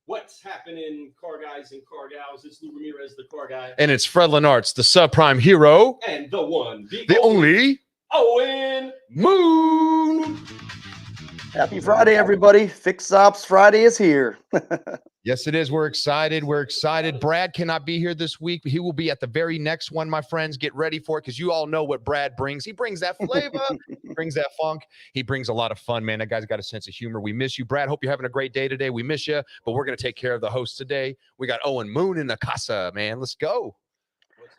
What's happening, car guys and car gals? It's Lou Ramirez, the car guy. And it's Fred Lennartz, the subprime hero. And the one, the only Owen Moon. Happy Friday, everybody. Fix Ops Friday is here. Yes, it is. We're excited. We're excited. Brad cannot be here this week, but he will be at the very next one, my friends. Get ready for it because you all know what Brad brings. He brings that flavor. He brings that funk. He brings a lot of fun, man. That guy's got a sense of humor. We miss you, Brad. Hope you're having a great day today. We miss you, but we're going to take care of the host today. We got Owen Moon in the casa, man. Let's go.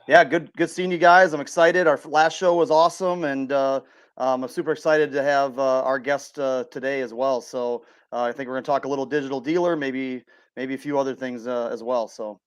Yeah, good seeing you guys. I'm excited. Our last show was awesome, and I'm super excited to have our guest today as well. So I think we're going to talk a little digital dealer, maybe a few other things as well. So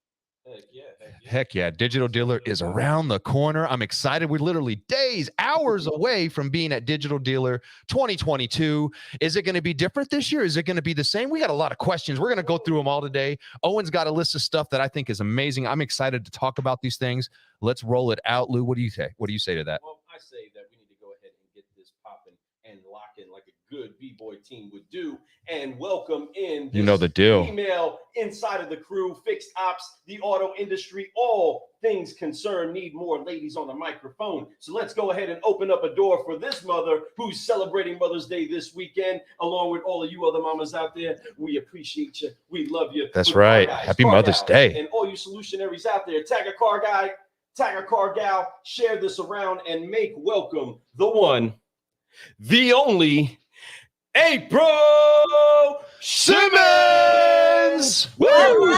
heck yeah, Digital Dealer is around the corner. I'm excited. We're literally days, hours away from being at Digital Dealer 2022. Is it going to be different this year? Is it going to be the same? We got a lot of questions. We're going to go through them all today. Owen's got a list of stuff that I think is amazing. I'm excited to talk about these things. Let's roll it out. Lou, what do you say? What do you say to that? Well, I say that we need to go ahead and get this popping and lock in like a good B-boy team would do, and welcome in you know the deal. Female inside of the crew, fixed ops, the auto industry, all things concerned need more ladies on the microphone. So let's go ahead and open up a door for this mother who's celebrating Mother's Day this weekend, along with all of you other mamas out there. We appreciate you. We love you. That's right. Happy Mother's Day. And all you solutionaries out there, tag a car guy, tag a car gal, share this around, and make welcome the one, the only, April Simmons. Woo!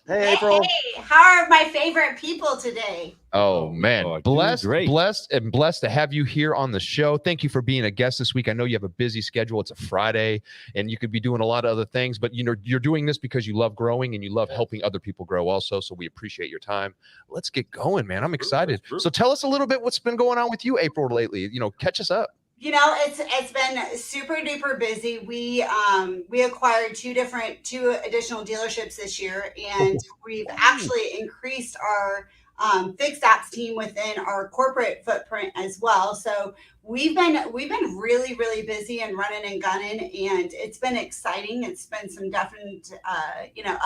Hey, April. Hey, how are my favorite people today? Oh man, blessed to have you here on the show. Thank you for being a guest this week. I know you have a busy schedule. It's a Friday, and you could be doing a lot of other things, but you know you're doing this because you love growing and you love helping other people grow also. So we appreciate your time. Let's get going, man. I'm excited. So tell us a little bit what's been going on with you, April, lately. You know, catch us up. You know, it's been super duper busy. We acquired two additional dealerships this year, and we've actually increased our fixed ops team within our corporate footprint as well. So we've been really, really busy and running and gunning, and it's been exciting. It's been some definite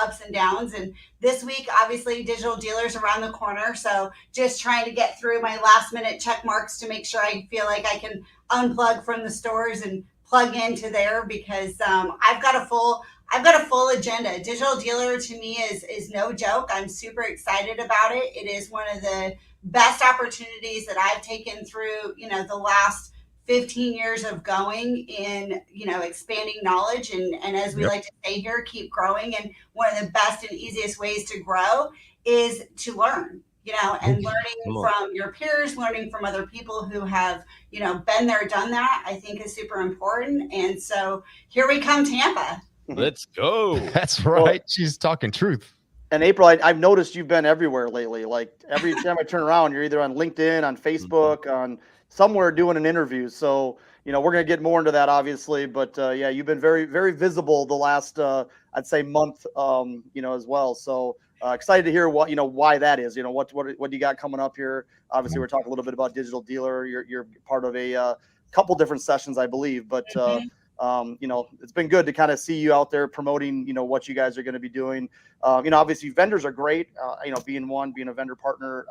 ups and downs. And this week, obviously, Digital Dealers around the corner. So just trying to get through my last minute check marks to make sure I feel like I can unplug from the stores and plug into there, because I've got a full I've got a full agenda. Digital Dealer to me is no joke. I'm super excited about it. It is one of the best opportunities that I've taken through, the last 15 years of going in, expanding knowledge. And as we like to say here, keep growing. And one of the best and easiest ways to grow is to learn, and learning from your peers, learning from other people who have, been there, done that, I think is super important. And so here we come, Tampa. Let's go. That's right. Well, she's talking truth. And April, I've noticed you've been everywhere lately. Like every time I turn around, you're either on LinkedIn, on Facebook, on somewhere doing an interview. So, we're going to get more into that, obviously. But yeah, you've been very, very visible the last, I'd say, month, as well. So excited to hear what, why that is. What you got coming up here? Obviously, we're talking a little bit about Digital Dealer. You're part of a couple different sessions, I believe. But it's been good to kind of see you out there promoting, what you guys are going to be doing. Obviously vendors are great, being a vendor partner,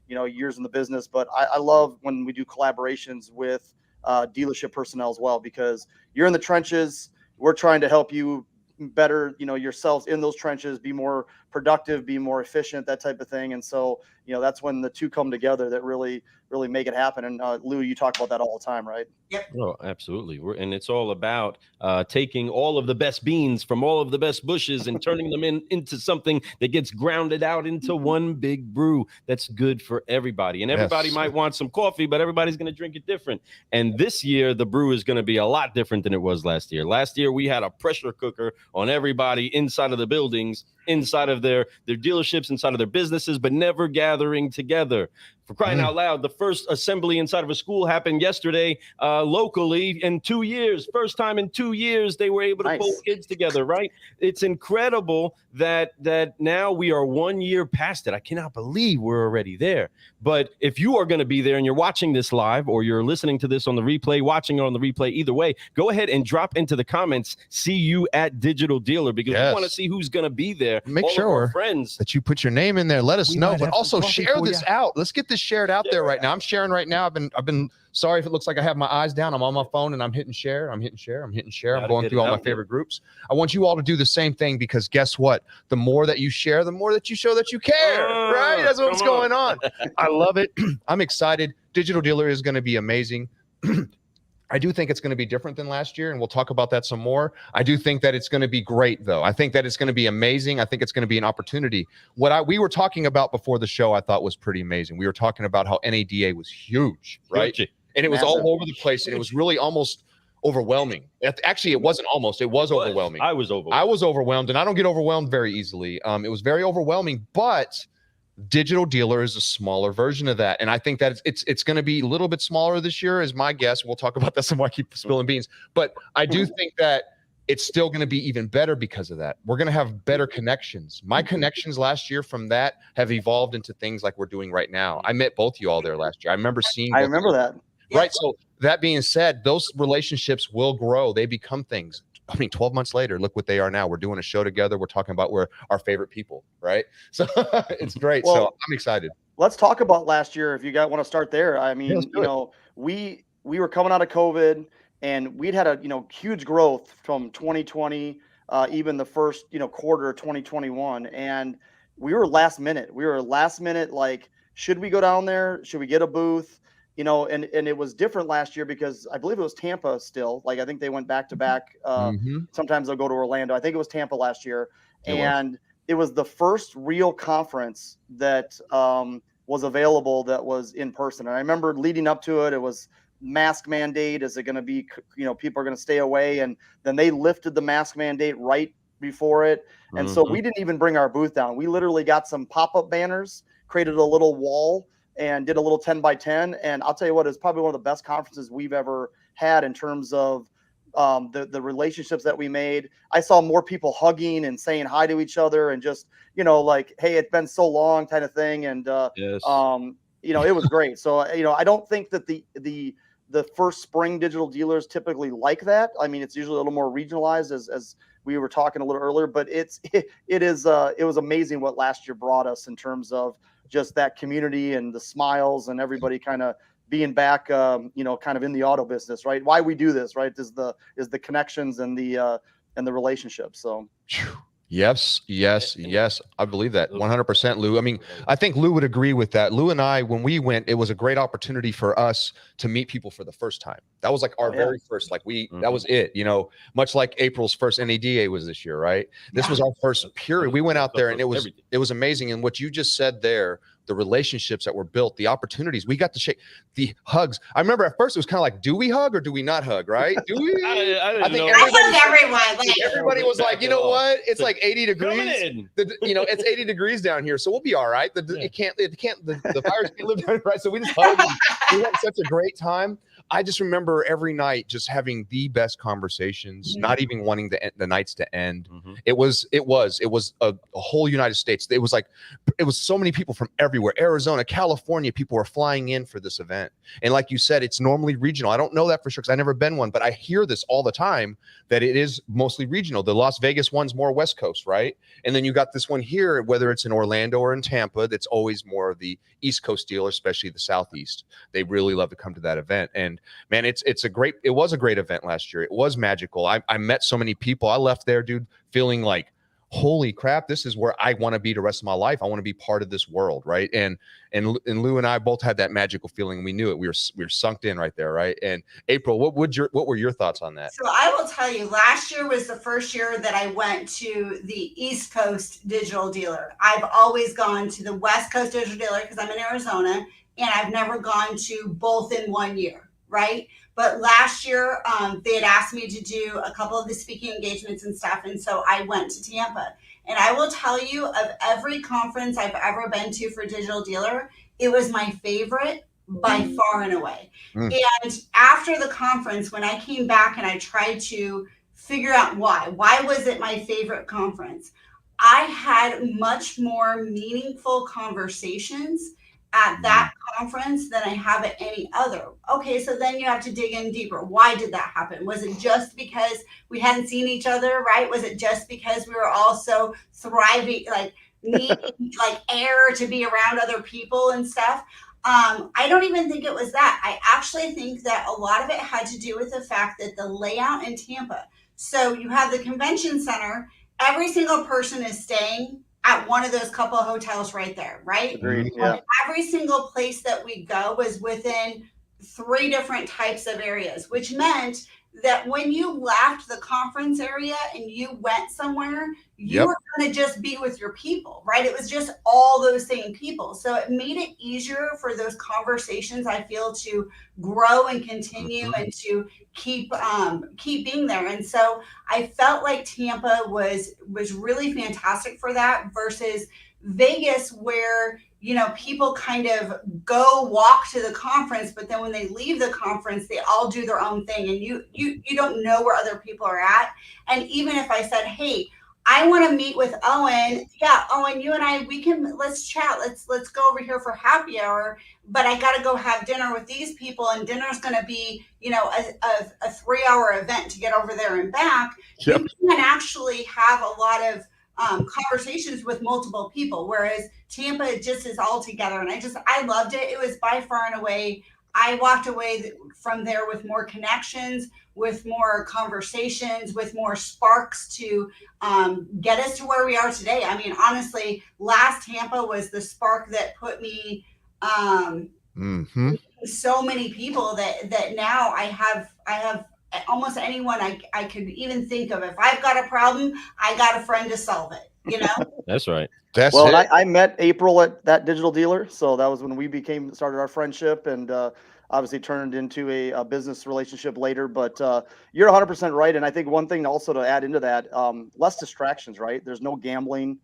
years in the business, but I love when we do collaborations with dealership personnel as well, because you're in the trenches. We're trying to help you better, yourselves in those trenches, be more productive, be more efficient, that type of thing. And so, that's when the two come together that really make it happen. And Lou, you talk about that all the time, right? Yep. Oh, absolutely. And it's all about taking all of the best beans from all of the best bushes and turning them into something that gets grounded out into one big brew that's good for everybody. And everybody might want some coffee, but everybody's going to drink it different. And this year, the brew is going to be a lot different than it was last year. Last year, we had a pressure cooker on everybody inside of the buildings, inside of their dealerships, inside of their businesses, but never gathering together. For crying out loud, the first assembly inside of a school happened yesterday locally in 2 years. First time in 2 years they were able to pull kids together, right? It's incredible that now we are 1 year past it. I cannot believe we're already there. But if you are going to be there and you're watching this live or you're listening to this on the replay, watching it on the replay, either way, go ahead and drop into the comments, see you at Digital Dealer, because we want to see who's going to be there. Make sure friends that you put your name in there. Let us know, but also share this out. Let's get this shared out there right now. I'm sharing right now. I've been sorry if it looks like I have my eyes down. I'm on my phone and I'm hitting share. I'm going through all my favorite groups. I want you all to do the same thing, because guess what? The more that you share, the more that you show that you care, right? That's what's going on. I love it. I'm excited. Digital Dealer is going to be amazing. I do think it's going to be different than last year, and we'll talk about that some more. I do think that it's going to be great, though. I think that it's going to be amazing. I think it's going to be an opportunity. We were talking about before the show, I thought was pretty amazing. We were talking about how NADA was huge, right? And it was all over the place, and it was really almost overwhelming. Actually, it wasn't almost. It was overwhelming. I was overwhelmed, and I don't get overwhelmed very easily. It was very overwhelming, but Digital Dealer is a smaller version of that, and I think that it's going to be a little bit smaller this year, is my guess. We'll talk about that some more. I keep spilling beans, but I do think that it's still going to be even better because of that. We're going to have better connections. My connections last year from that have evolved into things like we're doing right now. I met both you all there last year. I remember seeing. I remember that. Right. So that being said, those relationships will grow. They become things. 12 months later, look what they are now. We're doing a show together. We're talking about our favorite people, right? So it's great. Well, so I'm excited. Let's talk about last year. If you guys want to start there. I mean, we were coming out of COVID, and we'd had a, huge growth from 2020, even the first, quarter of 2021. And we were last minute. Like, should we go down there? Should we get a booth? And it was different last year because I believe it was Tampa still. Like, I think they went back to back. Sometimes they'll go to Orlando. I think it was Tampa last year. It was the first real conference that was available that was in person. And I remember leading up to it, it was mask mandate. Is it going to be, people are going to stay away? And then they lifted the mask mandate right before it. And so we didn't even bring our booth down. We literally got some pop-up banners, created a little wall, and did a little 10 by 10. And I'll tell you what, it's probably one of the best conferences we've ever had in terms of the relationships that we made. I saw more people hugging and saying hi to each other and just, like, hey, it's been so long kind of thing. And, it was great. So, I don't think that the first spring Digital Dealers typically like that. I mean, it's usually a little more regionalized as we were talking a little earlier, but it was amazing what last year brought us in terms of just that community and the smiles and everybody kind of being back, kind of in the auto business, right? Why we do this, right? Is the connections and the and the relationship. So. Yes. I believe that 100%, Lou. I mean, I think Lou would agree with that. Lou and I, when we went, it was a great opportunity for us to meet people for the first time. That was like our very first, like that was it, you know, much like April's first NADA was this year, right? This was our first period. We went out there and it was amazing. And what you just said there, the relationships that were built, the opportunities we got to shake, the hugs. I remember at first it was kind of like, do we hug or do we not hug? Right? Do we? I think everybody was like, you know what? It's like 80 degrees. You know, it's 80 degrees down here, so we'll be all right. The virus can't live down, right? So we just hugged. We had such a great time. I just remember every night just having the best conversations, not even wanting the nights to end. It was a whole United States. It was so many people from everywhere, Arizona, California. People were flying in for this event. And like you said, it's normally regional. I don't know that for sure because I've never been one, but I hear this all the time that it is mostly regional. The Las Vegas one's more West Coast, right? And then you got this one here, whether it's in Orlando or in Tampa, that's always more of the East Coast dealer, especially the Southeast. They really love to come to that event. And man, it was a great event last year. It was magical. I met so many people. I left there, dude, feeling like, holy crap, this is where I want to be the rest of my life. I want to be part of this world, right? And Lou and I both had that magical feeling. We knew it. We were sunk in right there, right? And April, what were your thoughts on that? So I will tell you, last year was the first year that I went to the East Coast digital dealer. I've always gone to the West Coast digital dealer because I'm in Arizona, and I've never gone to both in one year, right? But last year, they had asked me to do a couple of the speaking engagements and stuff. And so I went to Tampa. And I will tell you, of every conference I've ever been to for digital dealer, it was my favorite by far and away. And after the conference, when I came back and I tried to figure out why was it my favorite conference? I had much more meaningful conversations at that conference than I have at any other. Okay, so then you have to dig in deeper. Why did that happen? Was it just because we hadn't seen each other, right? Was it just because we were all so thriving, like needing like air to be around other people and stuff? I don't even think it was that. I actually think that a lot of it had to do with the fact that the layout in Tampa. So you have the convention center. Every single person is staying at one of those couple of hotels right there, right? Agreed. Yeah. Every single place that we go was within 3 different types of areas, which meant that when you left the conference area and you went somewhere, you were going to just be with your people, right? It was just all those same people. So it made it easier for those conversations, I feel, to grow and continue and to keep being there. And so I felt like Tampa was really fantastic for that versus Vegas, where, you know, people kind of go walk to the conference, but then when they leave the conference, they all do their own thing. And you don't know where other people are at. And even if I said, hey, I want to meet with Owen. Yeah, Owen, you and I, let's chat. Let's go over here for happy hour. But I got to go have dinner with these people, and dinner's going to be, you know, a 3-hour event to get over there and back. You can actually have a lot of conversations with multiple people, whereas Tampa just is all together. And I loved it. It was by far and away. I walked away from there with more connections, with more conversations, with more sparks to get us to where we are today. I mean, honestly, last Tampa was the spark that put me so many people that now I have almost anyone I could even think of. If I've got a problem, I got a friend to solve it, you know? That's right. Well, I met April at that digital dealer. So that was when we started our friendship, and obviously turned into a business relationship later. But you're 100% right. And I think one thing also to add into that, less distractions, right? There's no gambling,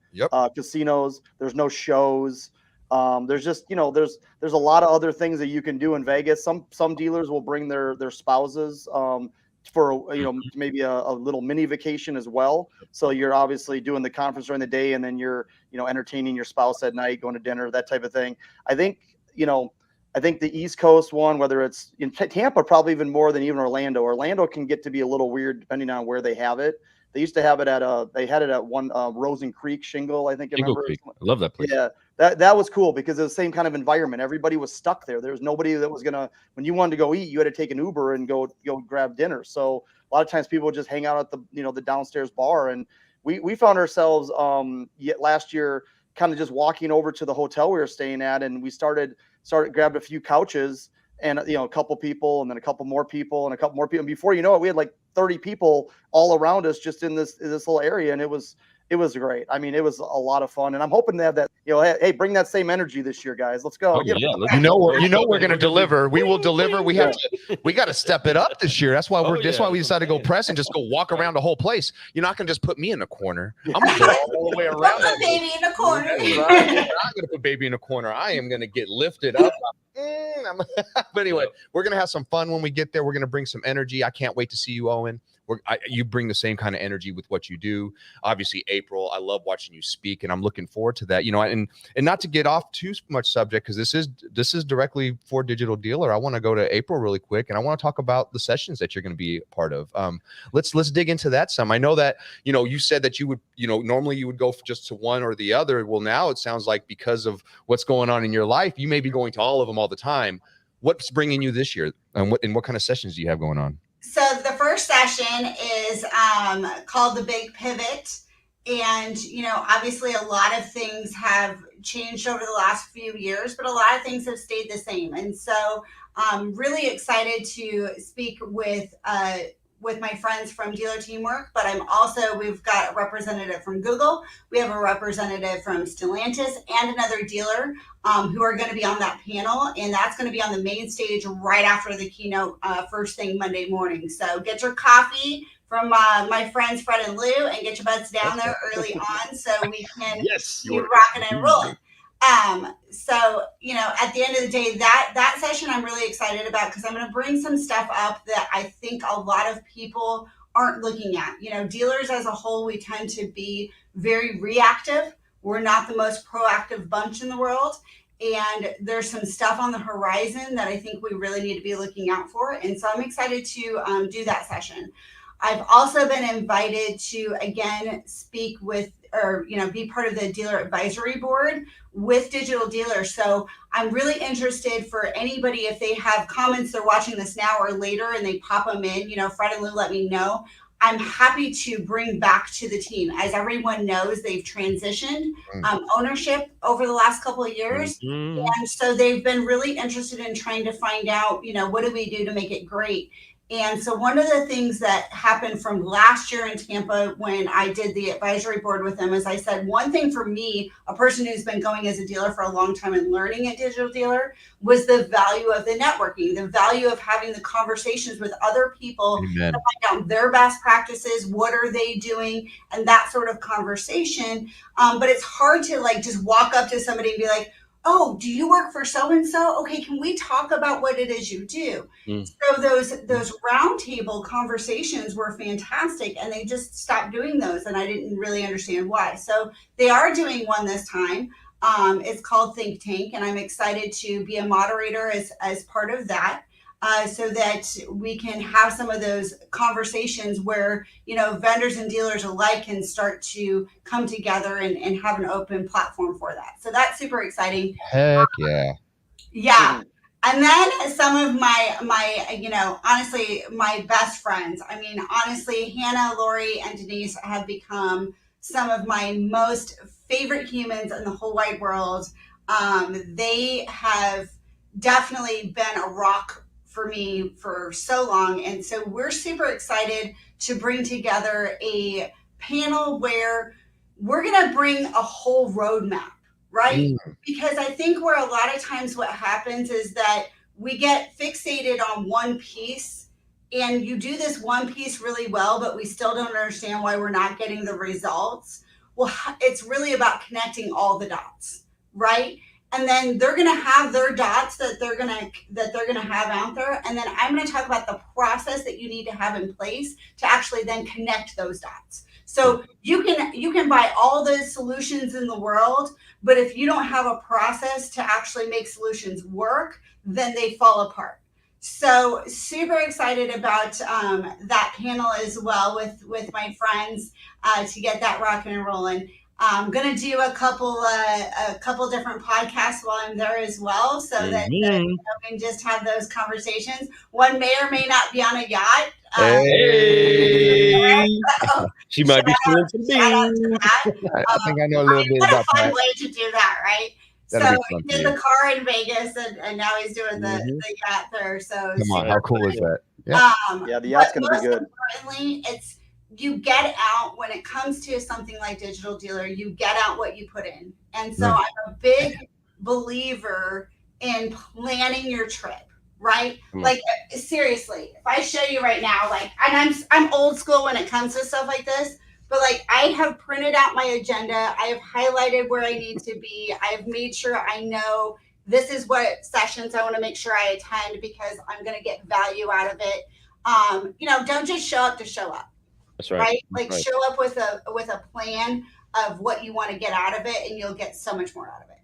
casinos, there's no shows. There's just, you know, there's a lot of other things that you can do in Vegas. Some dealers will bring their spouses for, you know, maybe a little mini vacation as well. So you're obviously doing the conference during the day, and then you're, you know, entertaining your spouse at night, going to dinner, that type of thing. I think the East Coast one, whether it's in Tampa, probably even more than even Orlando. Orlando can get to be a little weird depending on where they have it. They used to have it at they had it at one Rosen Creek Shingle, I think. Shingle Creek. I love that place. Yeah, that was cool because it was the same kind of environment. Everybody was stuck there. There was nobody that was gonna, when you wanted to go eat, you had to take an Uber and go grab dinner. So a lot of times people would just hang out at the downstairs bar, and we found ourselves last year kind of just walking over to the hotel we were staying at, and we grabbed a few couches and a couple people, and then a couple more people, and a couple more people. And before you know it, we had like 30 people all around us just in this little area, and it was great. I mean, it was a lot of fun, and I'm hoping to have that. Hey, bring that same energy this year, guys. Let's go. Oh, yeah, we're going to deliver. We will deliver. We got to step it up this year. That's why we decided to go press and just go walk around the whole place. You're not going to just put me in the corner. I'm going to go all the way around. Put baby in the corner. I'm not going to put baby in the corner. I am going to get lifted up. But anyway, we're going to have some fun when we get there. We're going to bring some energy. I can't wait to see you, Owen. You bring the same kind of energy with what you do. Obviously, April, I love watching you speak, and I'm looking forward to that. And not to get off too much subject, because this is directly for Digital Dealer. I want to go to April really quick, and I want to talk about the sessions that you're going to be a part of. Let's dig into that some. I know that you said that you would normally you would go just to one or the other. Well, now it sounds like because of what's going on in your life, you may be going to all of them all the time. What's bringing you this year, and what kind of sessions do you have going on? So the first session is called The Big Pivot. And, obviously a lot of things have changed over the last few years, but a lot of things have stayed the same. And so I'm really excited to speak with my friends from Dealer Teamwork, but we've got a representative from Google. We have a representative from Stellantis and another dealer who are going to be on that panel. And that's going to be on the main stage right after the keynote first thing Monday morning. So get your coffee from my friends Fred and Lou and get your butts down there early on so we can be rocking and rolling. At the end of the day, that session I'm really excited about because I'm going to bring some stuff up that I think a lot of people aren't looking at. Dealers as a whole, we tend to be very reactive. We're not the most proactive bunch in the world. And there's some stuff on the horizon that I think we really need to be looking out for. And so I'm excited to do that session. I've also been invited to, again, speak with be part of the dealer advisory board with Digital Dealer. So I'm really interested for anybody, if they have comments, they're watching this now or later and they pop them in, Fred and Lou let me know. I'm happy to bring back to the team. As everyone knows, they've transitioned ownership over the last couple of years. Mm-hmm. And so they've been really interested in trying to find out, what do we do to make it great? And so one of the things that happened from last year in Tampa when I did the advisory board with them is I said, one thing for me, a person who's been going as a dealer for a long time and learning at Digital Dealer, was the value of the networking, the value of having the conversations with other people to find out their best practices, what are they doing, and that sort of conversation. But it's hard to just walk up to somebody and be like, oh, do you work for so-and-so? Okay, can we talk about what it is you do? So those roundtable conversations were fantastic, and they just stopped doing those, and I didn't really understand why. So they are doing one this time. It's called Think Tank, and I'm excited to be a moderator as part of that. So that we can have some of those conversations where, vendors and dealers alike can start to come together and have an open platform for that. So that's super exciting. Heck yeah. Yeah. And then some of my honestly, my best friends. I mean, honestly, Hannah, Lori, and Denise have become some of my most favorite humans in the whole wide world. They have definitely been a rock for me for so long. And so we're super excited to bring together a panel where we're going to bring a whole roadmap, right? Because I think where a lot of times what happens is that we get fixated on one piece, and you do this one piece really well, but we still don't understand why we're not getting the results. Well, it's really about connecting all the dots, right? And then they're going to have their dots that they're going to have out there. And then I'm going to talk about the process that you need to have in place to actually then connect those dots. So you can buy all the solutions in the world, but if you don't have a process to actually make solutions work, then they fall apart. So super excited about that panel as well with my friends to get that rocking and rolling. I'm gonna do a couple different podcasts while I'm there as well, so that we can just have those conversations. One may or may not be on a yacht. Hey. She might be feeling some Shout out to beans. that. I think I know a little bit What a about fun that. way to do that, right? That'll So be fun he for did you. the car in Vegas, and now he's doing the yacht there. So Come on, how cool is that? Yeah, the yacht's gonna be good. Importantly, it's you get out when it comes to something like Digital Dealer, you get out what you put in. And so Right. I'm a big believer in planning your trip, right? Like seriously, if I show you right now, like, and I'm old school when it comes to stuff like this, but like I have printed out my agenda, I have highlighted where I need to be, I've made sure I know this is what sessions I want to make sure I attend because I'm going to get value out of it. Don't just show up to show up. That's right. Like show up with a plan of what you want to get out of it, and you'll get so much more out of it.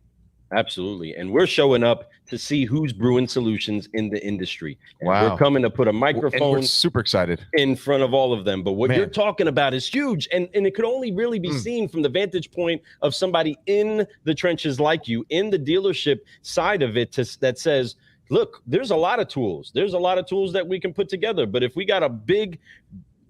Absolutely. And we're showing up to see who's brewing solutions in the industry. And Wow. We're coming to put a And microphone we're super excited. in front of all of them. But what Man. you're talking about is huge. And it could only really be seen from the vantage point of somebody in the trenches like you, in the dealership side of it, that says, look, there's a lot of tools. There's a lot of tools that we can put together. But if we got a big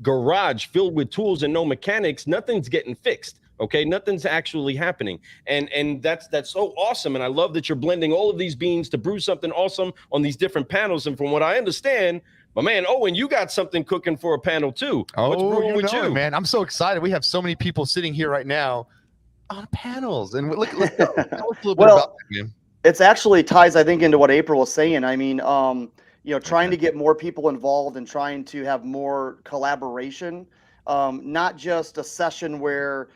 garage filled with tools and no mechanics, nothing's getting fixed. Okay, nothing's actually happening, and that's so awesome. And I love that you're blending all of these beans to brew something awesome on these different panels. And from what I understand, my man Owen, you got something cooking for a panel too. What's brewing with you, man? I'm so excited. We have so many people sitting here right now on panels, and look, tell us a little bit about that, man. It's actually ties, I think, into what April was saying. I mean, trying to get more people involved and trying to have more collaboration, not just a session where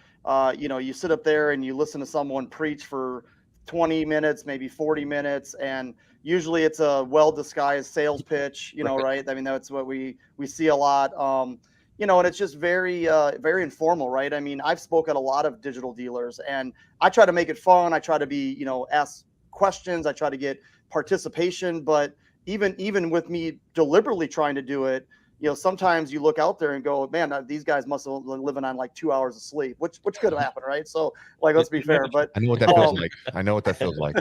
you sit up there and you listen to someone preach for 20 minutes, maybe 40 minutes. And usually it's a well-disguised sales pitch, right? I mean, that's what we see a lot. And it's just very, very informal, right? I mean, I've spoken at a lot of digital dealers and I try to make it fun. I try to be, ask questions. I try to get participation, but even with me deliberately trying to do it, sometimes you look out there and go, man, these guys must have been living on like 2 hours of sleep, which could have happened, right? So, like, let's be fair. But I know what that feels like. I know what that feels like.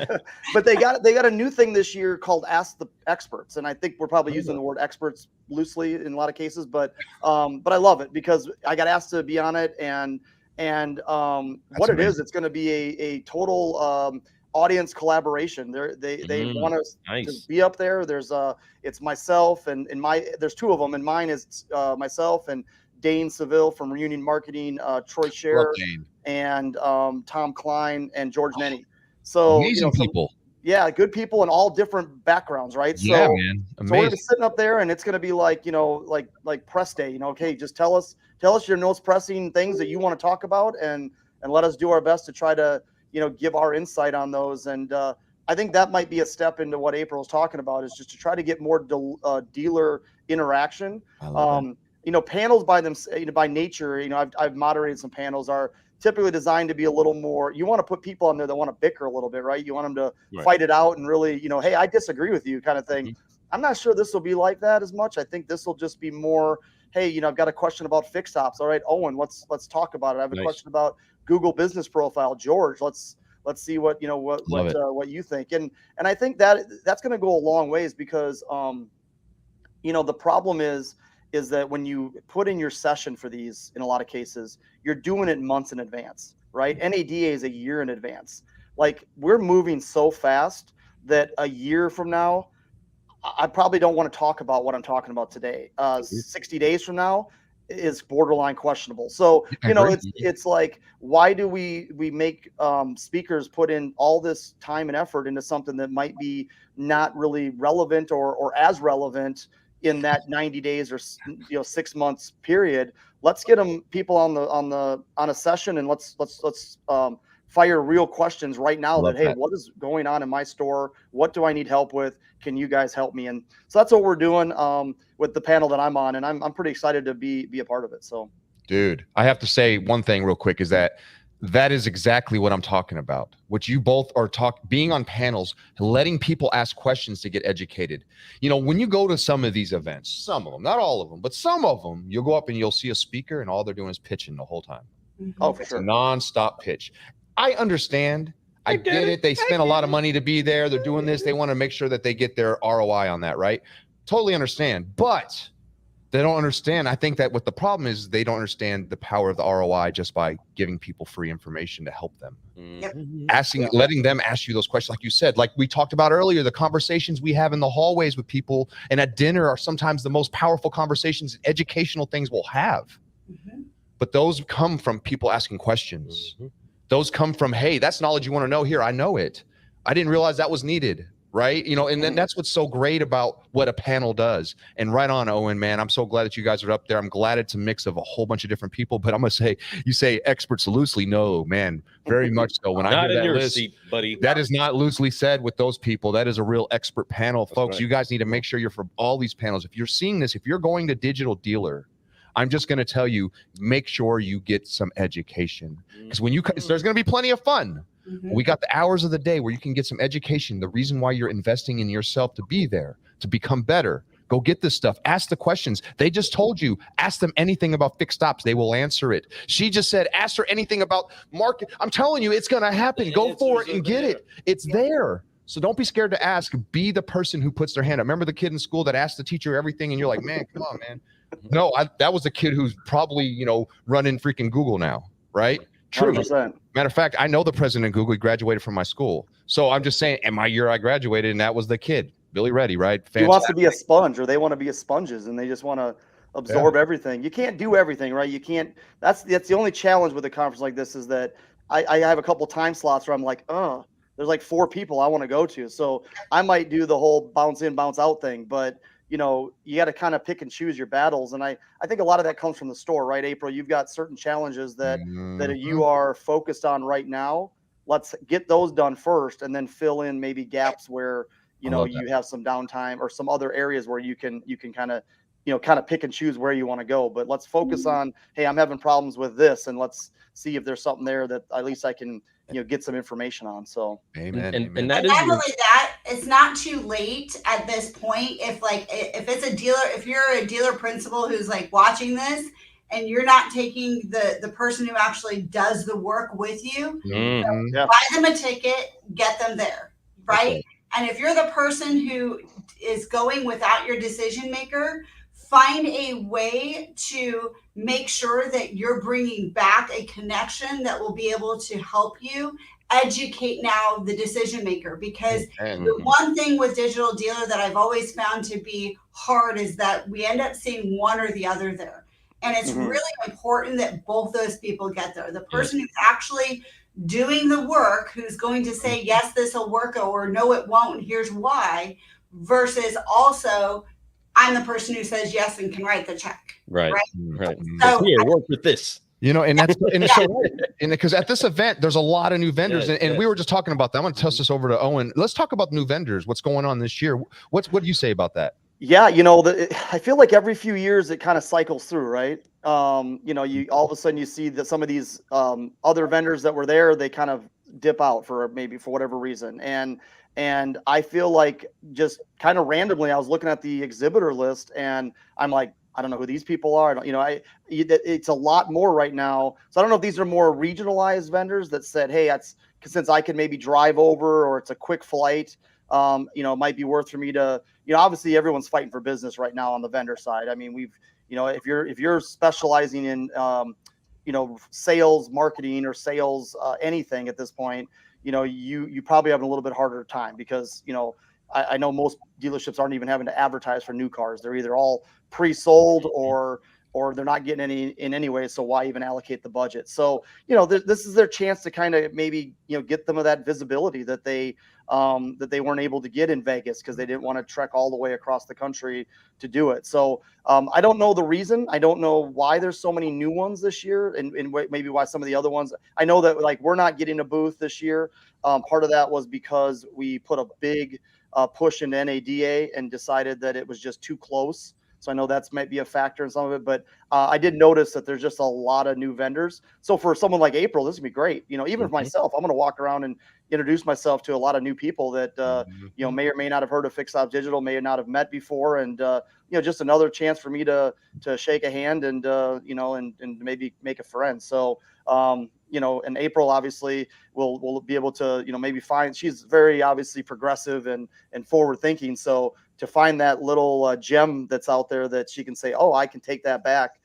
But they got a new thing this year called Ask the Experts, and I think we're probably using the word experts loosely in a lot of cases, but I love it because I got asked to be on it, and what it is, it's going to be a total audience collaboration. They want us to be up there. It's myself and there's two of them, and mine is myself and Dane Seville from Reunion Marketing, Troy Scherer, and Tom Klein and George Nenny. So amazing people. Yeah, good people in all different backgrounds, right? Yeah, so, man. Amazing. So we're gonna be sitting up there, and it's gonna be like like press day. Okay, just tell us your most pressing things that you want to talk about, and let us do our best to try to give our insight on those. And I think that might be a step into what April's talking about, is just to try to get more dealer interaction. Panels by nature, I've moderated some panels, are typically designed to be a little more, you want to put people on there that want to bicker a little bit, right? You want them to fight it out and really, hey, I disagree with you kind of thing. Mm-hmm. I'm not sure this will be like that as much. I think this will just be more, hey, I've got a question about fixed ops. All right, Owen, let's talk about it. I have a question about Google Business Profile. George, let's see what you think. And I think that's going to go a long ways, because the problem is that when you put in your session for these, in a lot of cases, you're doing it months in advance, right? NADA is a year in advance. Like, we're moving so fast that a year from now, I probably don't want to talk about what I'm talking about today. 60 days from now is borderline questionable. So, it's like, why do we make speakers put in all this time and effort into something that might be not really relevant or as relevant in that 90 days or 6 months period? Let's get people on a session, and let's fire real questions right now. Hey, what is going on in my store? What do I need help with? Can you guys help me? And so that's what we're doing with the panel that I'm on, and I'm pretty excited to be a part of it. So, dude, I have to say one thing real quick, is that That is exactly what I'm talking about. What you both are being on panels, letting people ask questions to get educated. You know, when you go to some of these events, some of them, not all of them, but some of them, you'll go up and you'll see a speaker and all they're doing is pitching the whole time. Oh, for It's sure. a nonstop pitch. I understand. I get it. They spend a lot of money to be there. They're doing this. They want to make sure that they get their ROI on that, right? Totally understand. But they don't understand. I think that what the problem is, they don't understand the power of the ROI just by giving people free information to help them. Letting them ask you those questions, like you said, like we talked about earlier, the conversations we have in the hallways with people and at dinner are sometimes the most powerful conversations, educational things we'll have. But those come from people asking questions. Those come from, hey, that's knowledge you want to know. Here, I know it. I didn't realize that was needed. Right. You know, and then that's what's so great about what a panel does. And right on, Owen, man, I'm so glad that you guys are up there. I'm glad it's a mix of a whole bunch of different people. But I'm going to say, you say experts loosely. No, man, very much so. When I hear that list, seat, buddy. that is not loosely said with those people. That is a real expert panel, folks. Right. You guys need to make sure you're for all these panels. If you're seeing this, if you're going to Digital Dealer, I'm just going to tell you, make sure you get some education. Because when there's going to be plenty of fun. We got the hours of the day where you can get some education. The reason why you're investing in yourself to be there, to become better. Go get this stuff. Ask the questions. They just told you, ask them anything about fixed ops. They will answer it. She just said, ask her anything about market. I'm telling you, it's going to happen. Go for it and get it. It's there. So don't be scared to ask. Be the person who puts their hand up. Remember the kid in school that asked the teacher everything and you're like, man, come on, man. No, that was the kid who's probably, you know, running freaking Google now, right? True. 100%. Matter of fact, I know the president of Google. He graduated from my school. So I'm just saying, in my year I graduated, and that was the kid, Billy Reddy, right? Fantastic. He wants to be a sponge, or they want to be a sponges, and they just want to absorb everything. You can't do everything, right? You can't. That's the only challenge with a conference like this is that I have a couple time slots where I'm like, oh, there's like 4 people I want to go to. So I might do the whole bounce in, bounce out thing, but you know, you got to kind of pick and choose your battles. And I think a lot of that comes from the store, right? April, you've got certain challenges that you are focused on right now. Let's get those done first and then fill in maybe gaps where, you know, you have some downtime or some other areas where you can kind of, you know, kind of pick and choose where you want to go. But let's focus on, hey, I'm having problems with this, and let's see if there's something there that at least I can, you know, get some information on. So amen. And that is I believe that it's not too late at this point. If it's a dealer, if you're a dealer principal who's like watching this and you're not taking the person who actually does the work with you, buy them a ticket, get them there, right? Okay. And if you're the person who is going without your decision maker, find a way to make sure that you're bringing back a connection that will be able to help you educate now the decision maker. Because the one thing with Digital Dealer that I've always found to be hard is that we end up seeing one or the other there. And it's really important that both those people get there. The person who's actually doing the work, who's going to say, yes, this will work, or no, it won't, and here's why, versus also I'm the person who says yes and can write the check. Right. So here, work with this. You know, and that's and so because at this event there's a lot of new vendors, and we were just talking about that. I'm going to toss this over to Owen. Let's talk about new vendors. What's going on this year? What do you say about that? Yeah, you know, I feel like every few years it kind of cycles through, right? You know, you all of a sudden you see that some of these other vendors that were there, they kind of dip out for whatever reason, and I feel like just kind of randomly, I was looking at the exhibitor list and I'm like, I don't know who these people are. It's a lot more right now. So I don't know if these are more regionalized vendors that said, hey, since I can maybe drive over or it's a quick flight, it might be worth for me to, obviously everyone's fighting for business right now on the vendor side. I mean, if you're specializing in, sales, marketing or sales, anything at this point, you probably have a little bit harder time because, I know most dealerships aren't even having to advertise for new cars. They're either all pre-sold or they're not getting any in any way. So why even allocate the budget? So, this is their chance to kind of maybe, get them of that visibility that they weren't able to get in Vegas because they didn't want to trek all the way across the country to do it. So I don't know the reason. I don't know why there's so many new ones this year and maybe why some of the other ones. I know that we're not getting a booth this year. Part of that was because we put a big push into NADA and decided that it was just too close. So I know that's might be a factor in some of it, but I did notice that there's just a lot of new vendors. So for someone like April, this would be great. You know, even for myself, I'm going to walk around and introduce myself to a lot of new people that, you know, may or may not have heard of Fixed Ops Digital, may not have met before. And, you know, just another chance for me to shake a hand and, you know, and maybe make a friend. So, you know, and April obviously will be able to, you know, maybe find, she's very obviously progressive and forward thinking. So to find that little gem that's out there that she can say, oh, I can take that back,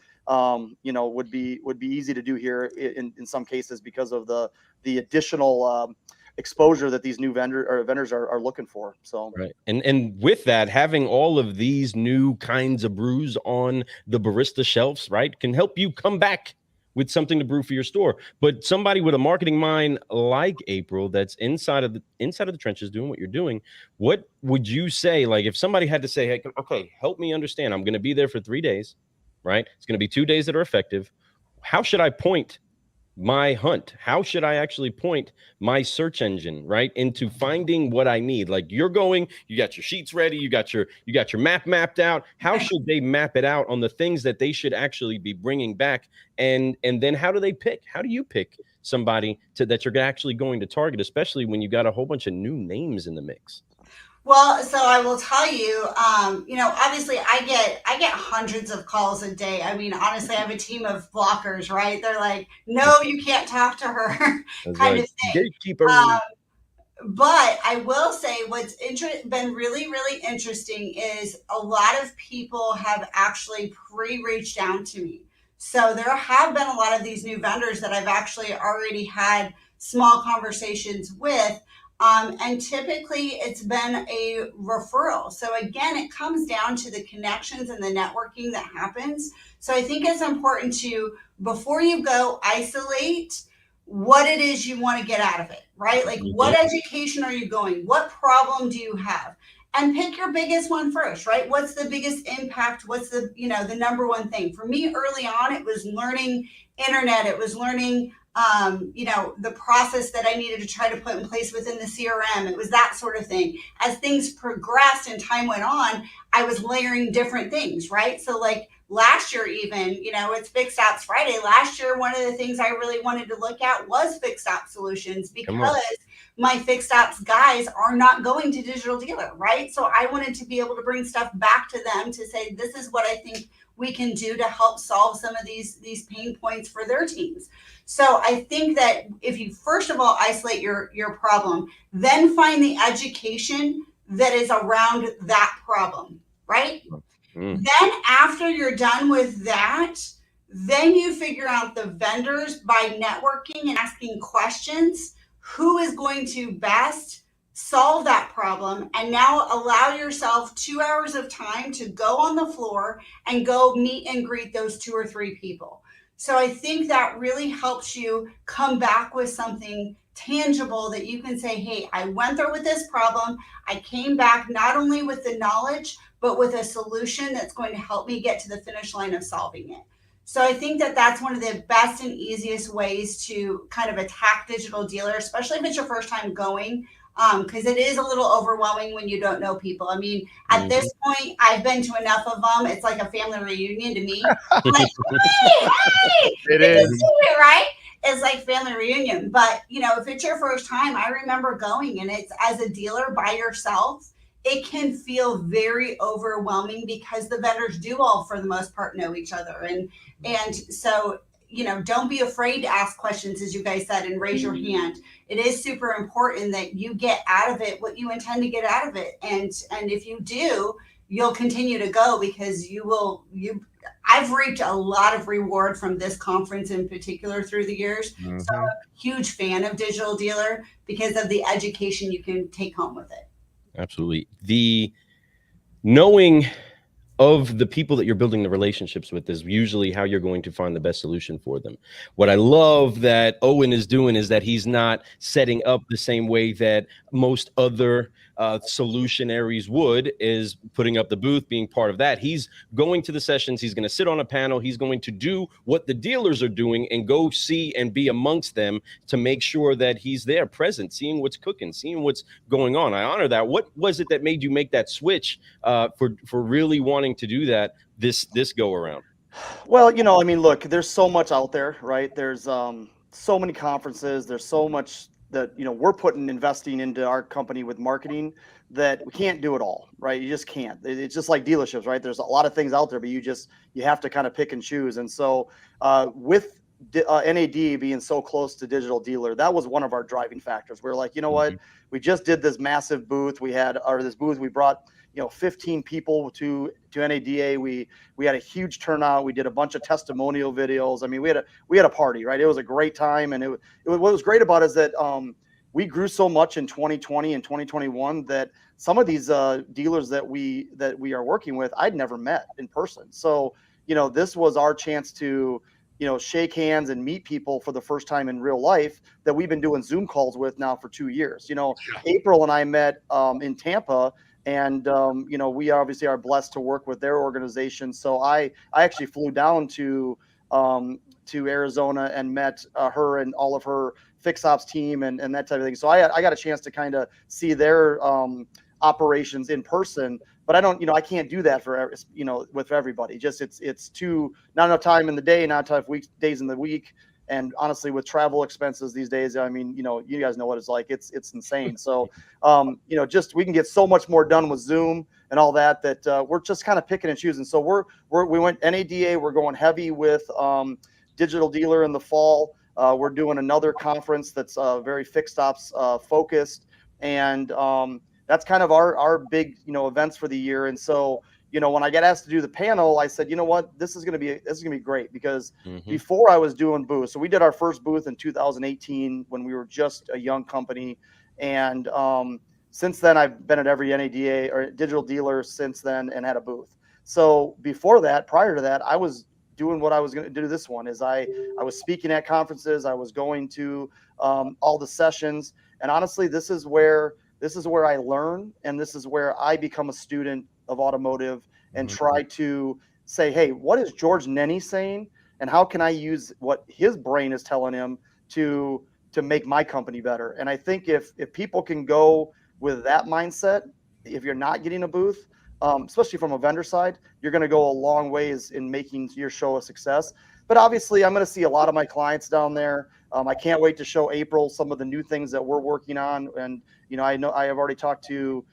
you know, would be easy to do here in some cases because of the additional exposure that these new vendors are looking for. So right. And with that, having all of these new kinds of brews on the barista shelves, right, can help you come back with something to brew for your store. But somebody with a marketing mind like April, that's inside of the trenches doing what you're doing, what would you say? Like if somebody had to say, hey, okay, help me understand, I'm going to be there for 3 days, right? It's going to be 2 days that are effective. How should I point my hunt? How should I actually point my search engine, right, into finding what I need? Like you're going, you got your sheets ready, you got your map mapped out. How should they map it out on the things that they should actually be bringing back? And then how do they pick? How do you pick somebody that you're actually going to target, especially when you got a whole bunch of new names in the mix? Well, so I will tell you, you know, obviously I get hundreds of calls a day. I mean, honestly, I have a team of blockers, right? They're like, no, you can't talk to her kind of thing. Gatekeeper. But I will say what's been really, really interesting is a lot of people have actually reached out to me. So there have been a lot of these new vendors that I've actually already had small conversations with. And typically it's been a referral. So again, it comes down to the connections and the networking that happens. So I think it's important to, before you go, isolate what it is you want to get out of it, right? Like what education are you going? What problem do you have? And pick your biggest one first, right? What's the biggest impact? What's the, you know, the number one thing? For me early on, it was learning internet. It was learning you know, the process that I needed to try to put in place within the CRM. It was that sort of thing. As things progressed and time went on, I was layering different things, right? So like last year even, you know, it's Fixed Ops Friday. Last year, one of the things I really wanted to look at was Fixed Ops solutions because my Fixed Ops guys are not going to Digital Dealer, right? So I wanted to be able to bring stuff back to them to say, this is what I think we can do to help solve some of these pain points for their teams. So I think that if you first of all isolate your problem, then find the education that is around that problem, right? Then after you're done with that, then you figure out the vendors by networking and asking questions, who is going to best solve that problem, and now allow yourself 2 hours of time to go on the floor and go meet and greet those 2 or 3 people. So I think that really helps you come back with something tangible that you can say, hey, I went there with this problem. I came back not only with the knowledge, but with a solution that's going to help me get to the finish line of solving it. So I think that that's one of the best and easiest ways to kind of attack Digital Dealer, especially if it's your first time going. Because it is a little overwhelming when you don't know people. I mean, at this point, I've been to enough of them. It's like a family reunion to me. I'm like, hey, it is, right? It's like family reunion. But, you know, if it's your first time, I remember going, and it's as a dealer by yourself, it can feel very overwhelming because the vendors do all, for the most part, know each other. And so, you know, don't be afraid to ask questions, as you guys said, and raise your hand. It is super important that you get out of it what you intend to get out of it. And if you do, you'll continue to go because I've reaped a lot of reward from this conference in particular through the years. So I'm a huge fan of Digital Dealer because of the education you can take home with it. Absolutely. The knowing of the people that you're building the relationships with is usually how you're going to find the best solution for them. What I love that Owen is doing is that he's not setting up the same way that most other solutionaries would, is putting up the booth, being part of that. He's going to the sessions. He's going to sit on a panel. He's going to do what the dealers are doing and go see and be amongst them to make sure that he's there present, seeing what's cooking, seeing what's going on. I honor that. What was it that made you make that switch for really wanting to do that this go around? Well, I mean, look, there's so much out there, right? There's so many conferences. There's so much that we're investing into our company with marketing that we can't do it all, right? You just can't. It's just like dealerships, right? There's a lot of things out there, but you have to kind of pick and choose. And so with NAD being so close to Digital Dealer, that was one of our driving factors. We're like, you know what? We just did this massive booth. We brought 15 people to NADA. We had a huge turnout. We did a bunch of testimonial videos. I mean, we had a party, right? It was a great time, and what was great about it is that we grew so much in 2020 and 2021 that some of these dealers that we are working with, I'd never met in person. So this was our chance to shake hands and meet people for the first time in real life that we've been doing Zoom calls with now for 2 years. April and I met in Tampa. And, we obviously are blessed to work with their organization. So I actually flew down to Arizona and met her and all of her fix ops team and that type of thing. So I got a chance to kind of see their operations in person, but I can't do that for, with everybody. Just it's not enough time in the day, not enough days in the week. And honestly, with travel expenses these days, I mean, you guys know what it's like. It's insane. So, just we can get so much more done with Zoom and all that we're just kind of picking and choosing. So we went NADA. We're going heavy with Digital Dealer in the fall. We're doing another conference that's very fixed ops focused, and that's kind of our big events for the year. And so when I got asked to do the panel, I said, you know what, this is going to be great because before I was doing booths. So we did our first booth in 2018 when we were just a young company. And since then I've been at every NADA or Digital Dealer since then and had a booth. So prior to that, I was doing what I was going to do this one is I was speaking at conferences. I was going to all the sessions. And honestly, this is where I learn. And this is where I become a student of automotive and try to say, hey, what is George Nenny saying? And how can I use what his brain is telling him to make my company better? And I think if people can go with that mindset, if you're not getting a booth, especially from a vendor side, you're going to go a long ways in making your show a success. But obviously, I'm going to see a lot of my clients down there. I can't wait to show April some of the new things that we're working on. And, I know I have already talked to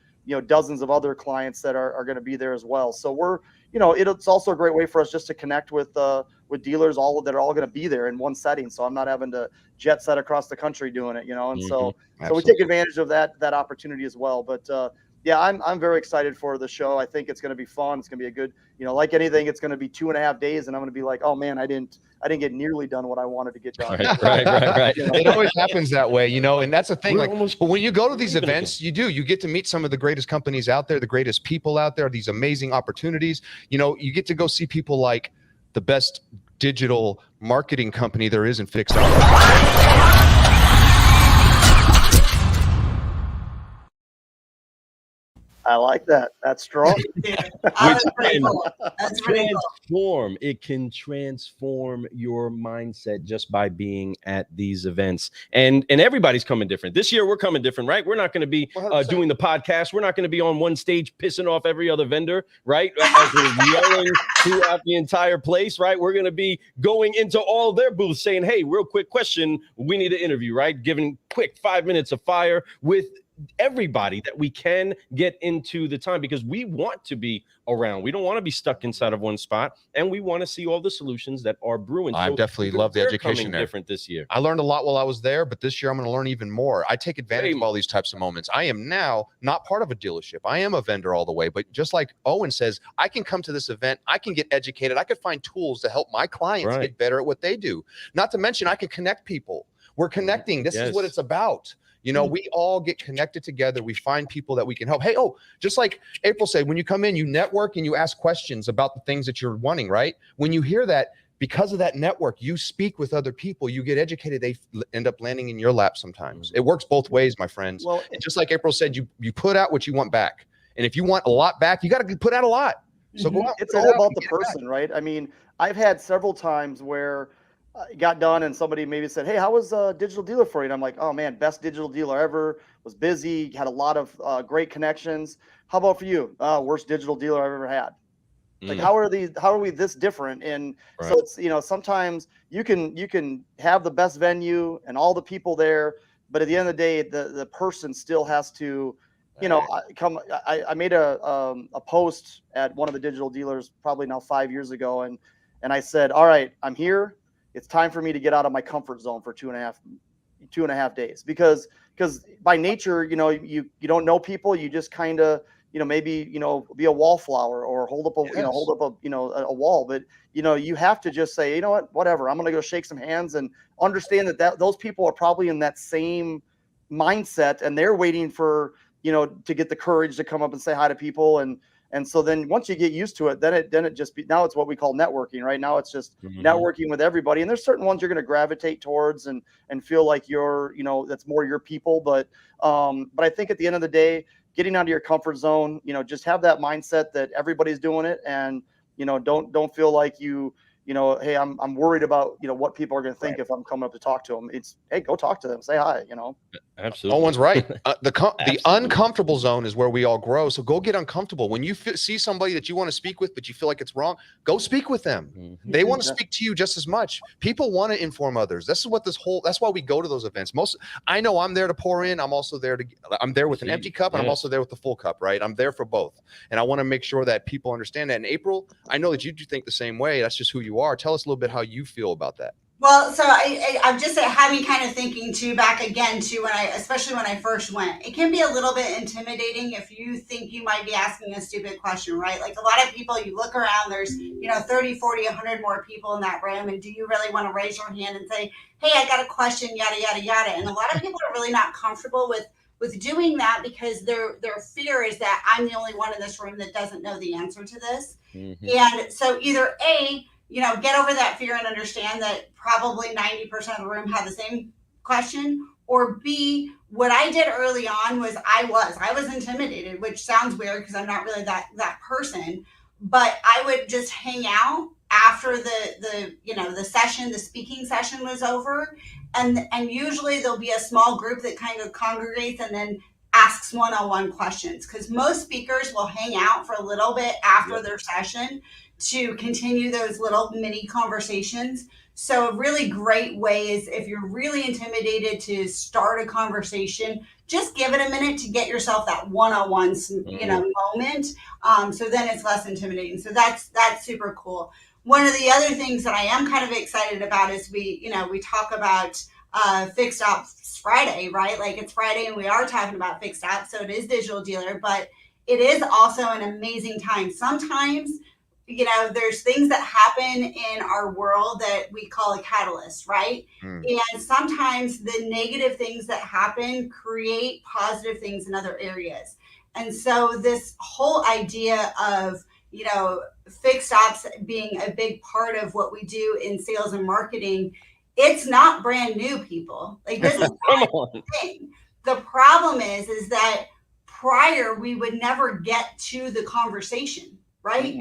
dozens of other clients that are going to be there as well. So we're, it's also a great way for us just to connect with dealers, that are all going to be there in one setting. So I'm not having to jet set across the country doing it, and so we take advantage of that opportunity as well. But yeah, I'm very excited for the show. I think it's going to be fun. It's going to be a good, like anything, it's going to be 2.5 days, and I'm going to be like, oh man, I didn't get nearly done what I wanted to get done. Right. It always happens that way, and that's the thing. But when you go to these events, you get to meet some of the greatest companies out there, the greatest people out there, these amazing opportunities. You get to go see people like the best digital marketing company there is in fixed ops. I like that. That's strong. It can transform your mindset just by being at these events. And everybody's coming different. This year we're coming different, right? We're not going to be doing the podcast. We're not going to be on one stage pissing off every other vendor, right? As we're yelling throughout the entire place, right? We're going to be going into all their booths saying, hey, real quick question. We need an interview, right? Giving quick 5 minutes of fire with everybody that we can get into the time, because we want to be around. We don't want to be stuck inside of one spot, and we want to see all the solutions that are brewing. I definitely love the education there. Different this year. I learned a lot while I was there, but this year I'm going to learn even more. I take advantage of all these types of moments. I am now not part of a dealership. I am a vendor all the way, but just like Owen says, I can come to this event. I can get educated. I can find tools to help my clients get better at what they do. Not to mention, I can connect people. We're connecting. This is what it's about. We all get connected together. We find people that we can help. Hey, just like April said, when you come in, you network and you ask questions about the things that you're wanting, right? When you hear that, because of that network, you speak with other people, you get educated, they end up landing in your lap sometimes. It works both ways, my friends. Well, and just like April said, you put out what you want back. And if you want a lot back, you got to put out a lot. So go out, it's all about the person, right? I mean, I've had several times where it got done and somebody maybe said, hey, how was Digital Dealer for you? And I'm like, oh man, best digital dealer ever, was busy, had a lot of great connections. How about for you? Worst digital dealer I've ever had. Like, Mm. how are we this different? And Right. so it's, sometimes you can have the best venue and all the people there, but at the end of the day, the person still has to, I made a post at one of the digital dealers probably now 5 years ago, and I said, all right, I'm here. It's time for me to get out of my comfort zone for 2.5 days, because by nature, you don't know people. You just kind of, maybe, be a wallflower or hold up a wall. But, you have to just say, you know what, whatever, I'm going to go shake some hands and understand that those people are probably in that same mindset, and they're waiting for, to get the courage to come up and say hi to people. And so then once you get used to it, then it just now it's what we call networking. Right now it's just networking with everybody. And there's certain ones you're going to gravitate towards and feel like you're, that's more your people. But I think at the end of the day, getting out of your comfort zone, just have that mindset that everybody's doing it, and, don't feel like hey, I'm worried about, what people are going to think if I'm coming up to talk to them. It's, hey, go talk to them, say hi, Absolutely. Owen's right. The Absolutely. uncomfortable zone is where we all grow. So go get uncomfortable. When you see somebody that you want to speak with, but you feel like it's wrong, go speak with them. They want to speak to you just as much. People want to inform others. This is what that's why we go to those events. I know I'm there to pour in. I'm also there I'm there with an empty cup, and I'm also there with the full cup, right? I'm there for both. And I want to make sure that people understand that. And April, I know that you do think the same way. That's just who you are. Tell us a little bit how you feel about that. Well, so I'm just had me kind of thinking too, back again to especially when I first went. It can be a little bit intimidating if you think you might be asking a stupid question, right? Like, a lot of people, you look around, there's 30, 40, 100 more people in that room, and do you really want to raise your hand and say, hey, I got a question, yada yada yada? And a lot of people are really not comfortable with doing that, because their fear is that I'm the only one in this room that doesn't know the answer to this. And so either A, get over that fear and understand that probably 90% of the room had the same question, or B, what I did early on was I was intimidated, which sounds weird because I'm not really that person, but I would just hang out after the speaking session was over, and usually there'll be a small group that kind of congregates and then asks one-on-one questions, because most speakers will hang out for a little bit after their session to continue those little mini conversations. So a really great way is, if you're really intimidated to start a conversation, just give it a minute to get yourself that one-on-one, moment. So then it's less intimidating. So that's super cool. One of the other things that I am kind of excited about is we talk about Fixed Ops Friday, right? Like, it's Friday and we are talking about Fixed Ops, so it is Digital Dealer, but it is also an amazing time. Sometimes, there's things that happen in our world that we call a catalyst, right? And sometimes the negative things that happen create positive things in other areas. And so this whole idea of, fixed ops being a big part of what we do in sales and marketing, it's not brand new, people. Like, this is not a thing. The problem is that prior we would never get to the conversation, right?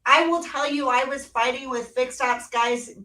I will tell you, I was fighting with fixed ops guys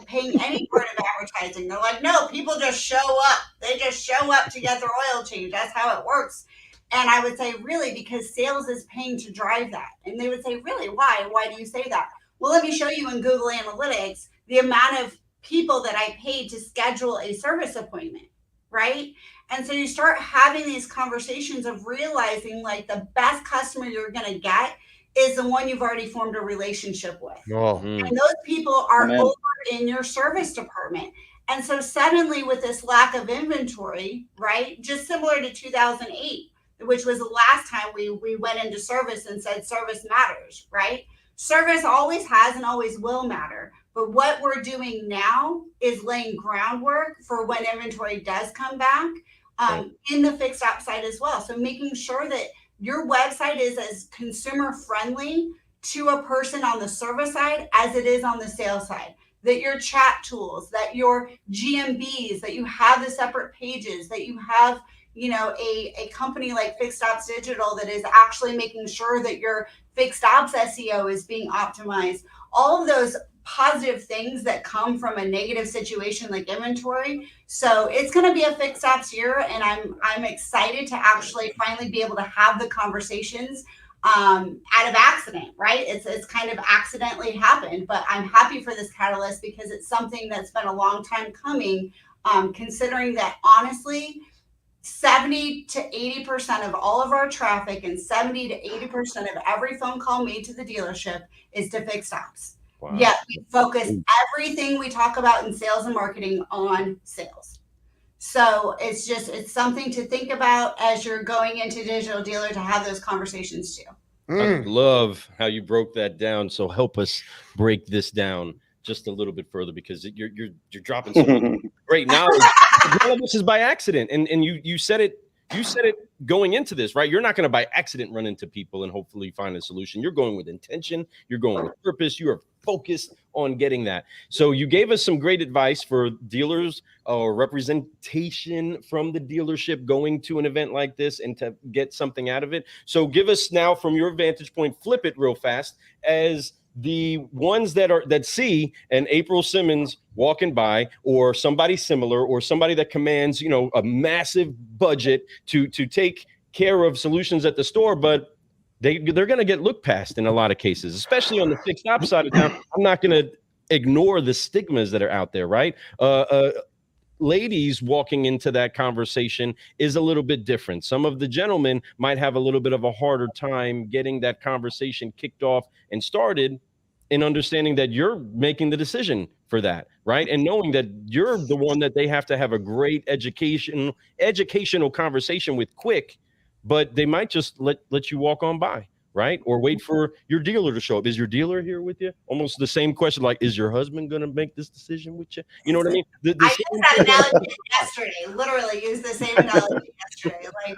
paying any part of advertising. They're like, no, people just show up. They just show up to get their oil change. That's how it works. And I would say, really? Because sales is paying to drive that. And they would say, really? Why? Why do you say that? Well, let me show you in Google Analytics the amount of people that I paid to schedule a service appointment, right? And so you start having these conversations of realizing, like, the best customer you're going to get is the one you've already formed a relationship with. And those people are over in your service department. And so suddenly, with this lack of inventory, right, just similar to 2008, which was the last time we went into service and said service matters, right? Service always has and always will matter. But what we're doing now is laying groundwork for when inventory does come back, in the fixed ops side as well. So making sure that your website is as consumer friendly to a person on the service side as it is on the sales side. That your chat tools, that your GMBs, that you have the separate pages, that you have, a company like Fixed Ops Digital that is actually making sure that your fixed ops SEO is being optimized. All of those positive things that come from a negative situation like inventory. So it's going to be a fixed ops year, and I'm excited to actually finally be able to have the conversations out of accident, right? It's kind of accidentally happened, but I'm happy for this catalyst because it's something that's been a long time coming, considering that honestly, 70 to 80% of all of our traffic and 70 to 80% of every phone call made to the dealership is to fix stops. Wow. Yet we focus everything we talk about in sales and marketing on sales. So it's something to think about as you're going into Digital Dealer to have those conversations too. I love how you broke that down. So help us break this down just a little bit further, because you're dropping some great knowledge. None of this is by accident, and you said it. You said it going into this, right? You're not going to by accident run into people and hopefully find a solution. You're going with intention. You're going with purpose. You are focused on getting that. So you gave us some great advice for dealers or representation from the dealership going to an event like this and to get something out of it. So give us now, from your vantage point, flip it real fast, as the ones that see an April Simmons walking by, or somebody similar, or somebody that commands, a massive budget to take care of solutions at the store, but they're going to get looked past in a lot of cases, especially on the fixed op side of town. I'm not going to ignore the stigmas that are out there, right? Ladies walking into that conversation is a little bit different. Some of the gentlemen might have a little bit of a harder time getting that conversation kicked off and started, in understanding that you're making the decision for that, right? And knowing that you're the one that they have to have a great educational conversation with quick, but they might just let you walk on by, right? Or wait for your dealer to show up. Is your dealer here with you? Almost the same question, like, is your husband going to make this decision with you? You know what I mean? I used that analogy yesterday, literally used the same analogy yesterday. Like,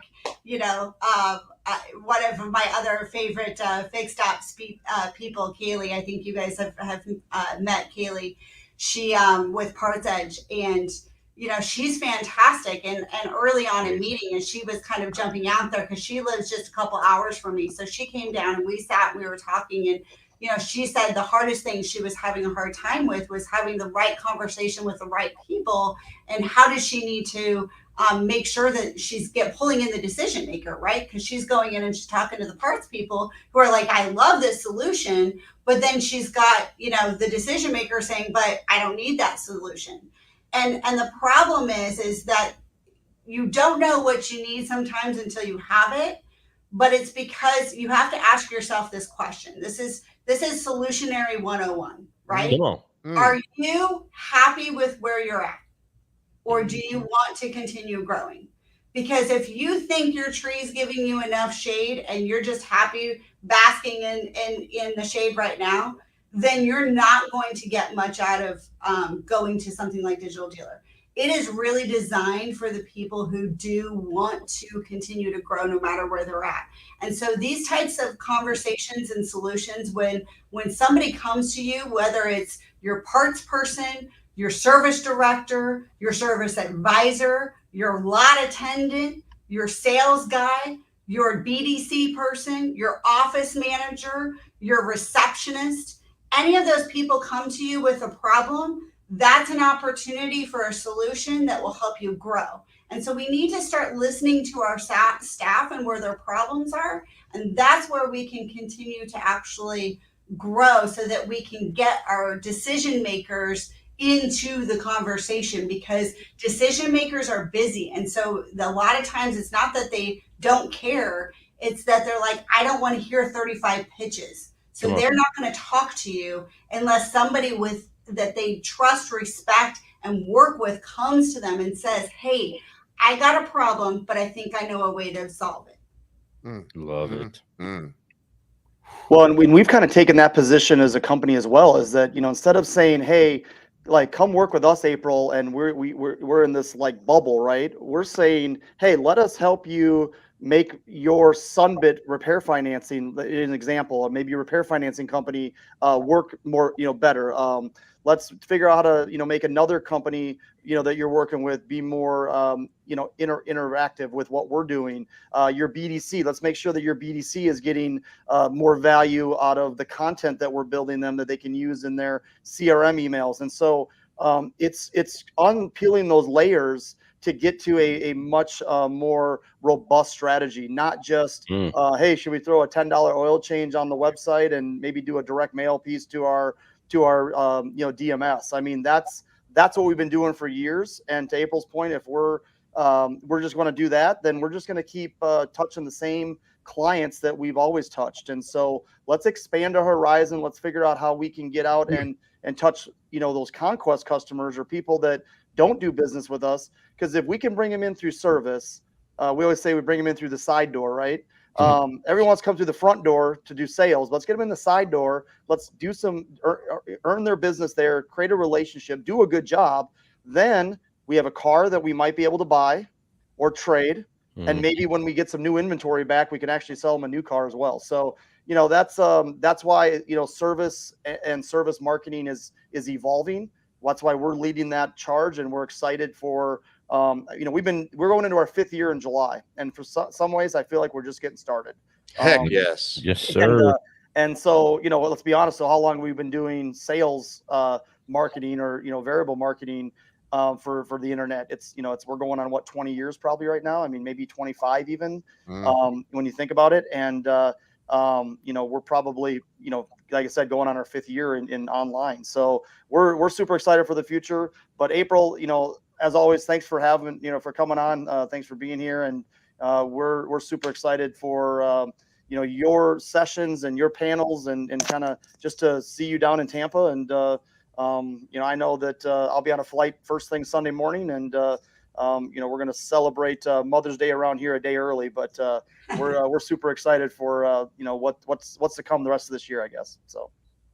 one of my other favorite fixed ops people, Kaylee, I think you guys have met Kaylee. She with Parts Edge, and she's fantastic. And early on in meeting, and she was kind of jumping out there because she lives just a couple hours from me. So she came down and we sat and we were talking, and she said the hardest thing she was having a hard time with was having the right conversation with the right people, and how does she need to make sure that she's pulling in the decision maker, right? Because she's going in and she's talking to the parts people who are like, I love this solution, but then she's got, the decision maker saying, but I don't need that solution. And the problem is that you don't know what you need sometimes until you have it, but it's because you have to ask yourself this question. This is solutionary 101, right? Come on. Are you happy with where you're at? Or do you want to continue growing? Because if you think your tree is giving you enough shade and you're just happy basking in the shade right now, then you're not going to get much out of going to something like Digital Dealer. It is really designed for the people who do want to continue to grow no matter where they're at. And so these types of conversations and solutions, when somebody comes to you, whether it's your parts person, your service director, your service advisor, your lot attendant, your sales guy, your BDC person, your office manager, your receptionist, any of those people come to you with a problem, that's an opportunity for a solution that will help you grow. And so we need to start listening to our staff and where their problems are. And that's where we can continue to actually grow so that we can get our decision makers into the conversation, because decision makers are busy. And so a lot of times it's not that they don't care, it's that they're like, I don't want to hear 35 pitches. So they're not going to talk to you unless somebody that they trust, respect, and work with comes to them and says, hey, I got a problem, but I think I know a way to solve it. Love it. Well, and we've kind of taken that position as a company as well, is that, instead of saying, hey, like, come work with us, April, and we're in this like bubble, right? We're saying, hey, let us help you make your Sunbit repair financing, an example, or maybe your repair financing company work more, better. Let's figure out how to, make another company, that you're working with be more, interactive with what we're doing. Your BDC, let's make sure that your BDC is getting more value out of the content that we're building them that they can use in their CRM emails. And so it's unpeeling those layers to get to a much more robust strategy, not just, hey, should we throw a $10 oil change on the website and maybe do a direct mail piece to our DMS. I mean, that's what we've been doing for years. And to April's point, if we're just going to do that, then we're just going to keep touching the same clients that we've always touched. And so let's expand our horizon. Let's figure out how we can get out and touch, those conquest customers or people that don't do business with us. Because if we can bring them in through service, we always say we bring them in through the side door, right? Everyone wants to come through the front door to do sales. Let's get them in the side door. Let's do some earn their business there, create a relationship, do a good job. Then we have a car that we might be able to buy or trade. And maybe when we get some new inventory back, we can actually sell them a new car as well. So, that's why, service and service marketing is evolving. That's why we're leading that charge, and we're excited for, we're going into our 5th year in July. And for some ways, I feel like we're just getting started. Heck yes. Yes, sir. And so, let's be honest. So how long have we been doing sales marketing or, variable marketing for the internet? It's we're going on 20 years probably right now. I mean, maybe 25 even when you think about it. And, we're probably, like I said, going on our 5th year in online. So we're super excited for the future. But April, as always, thanks for having, for coming on. Thanks for being here. And we're super excited for, your sessions and your panels and kind of just to see you down in Tampa. And, I know that I'll be on a flight first thing Sunday morning, and we're going to celebrate Mother's Day around here a day early. But we're super excited for what's to come the rest of this year, I guess. So,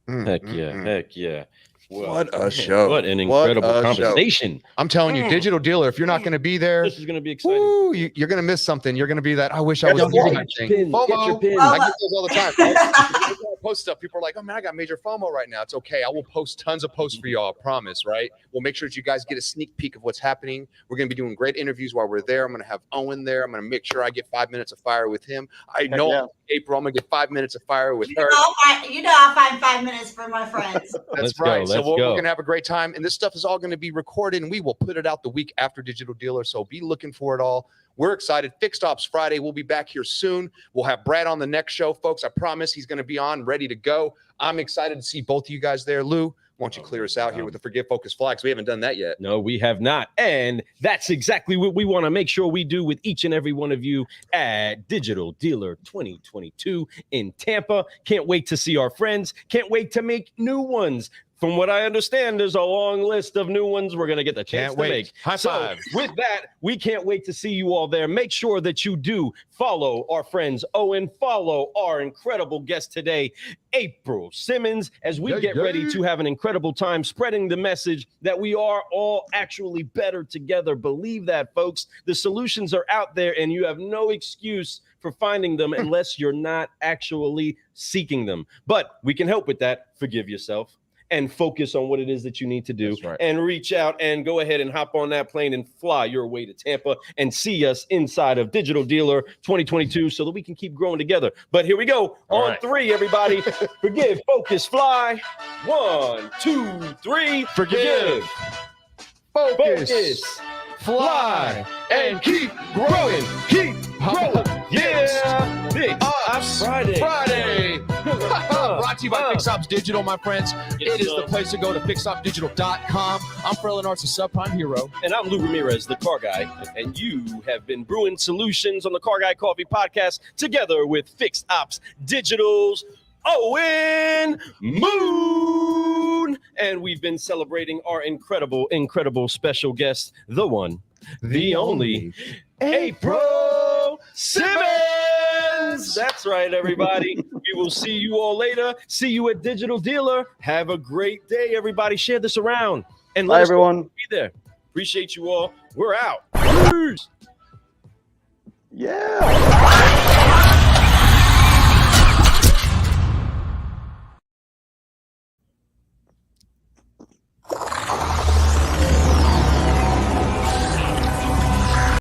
heck yeah. Well, what a show! What an incredible conversation! I'm telling you, Digital Dealer. If you're not going to be there, this is going to be exciting. You're going to miss something. You're going to be that. I wish I was Get there. your pin. Get your pin. I get those all the time. I post stuff. People are like, "Oh man, I got major FOMO right now." It's okay. I will post tons of posts for y'all. I promise. Right? We'll make sure that you guys get a sneak peek of what's happening. We're going to be doing great interviews while we're there. I'm going to have Owen there. I'm going to make sure I get 5 minutes of fire with him. I know April. I'm going to get 5 minutes of fire with her. I'll find 5 minutes for my friends. That's right. So we're going to have a great time, and this stuff is all going to be recorded, and we will put it out the week after Digital Dealer. So be looking for it all. We're excited. Fixed Ops Friday. We'll be back here soon. We'll have Brad on the next show, folks. I promise he's going to be on, ready to go. I'm excited to see both of you guys there. Lou, why don't you clear us out here with the Forgive Focus flags? We haven't done that yet. No, we have not. And that's exactly what we want to make sure we do with each and every one of you at Digital Dealer 2022 in Tampa. Can't wait to see our friends. Can't wait to make new ones. From what I understand, there's a long list of new ones we're going to get the chance to make. High five. With that, we can't wait to see you all there. Make sure that you do follow our friends Owen, follow our incredible guest today, April Simmons, as we get ready to have an incredible time spreading the message that we are all actually better together. Believe that, folks. The solutions are out there, and you have no excuse for finding them unless you're not actually seeking them. But we can help with that. Forgive yourself and focus on what it is that you need to do, and reach out and go ahead and hop on that plane and fly your way to Tampa and see us inside of Digital Dealer 2022 so that we can keep growing together. But here we go. On 3, everybody. Forgive, focus, fly. 1, 2, 3. Forgive, focus, fly, and keep growing. Keep growing. Yeah. Big Ops Friday. Brought to you by Fix Ops Digital, my friends. It is the place to go to fixopdigital.com. I'm Fred Lennartz, the subprime hero. And I'm Lou Ramirez, the car guy. And you have been brewing solutions on the Car Guy Coffee podcast together with Fix Ops Digital's Owen Moon. And we've been celebrating our incredible, incredible special guest, the one, the only, April Simmons. That's right, everybody. We will see you all later. See you at Digital Dealer. Have a great day, everybody. Share this around. And let us everyone. Be there. Appreciate you all. We're out. Peace. Yeah.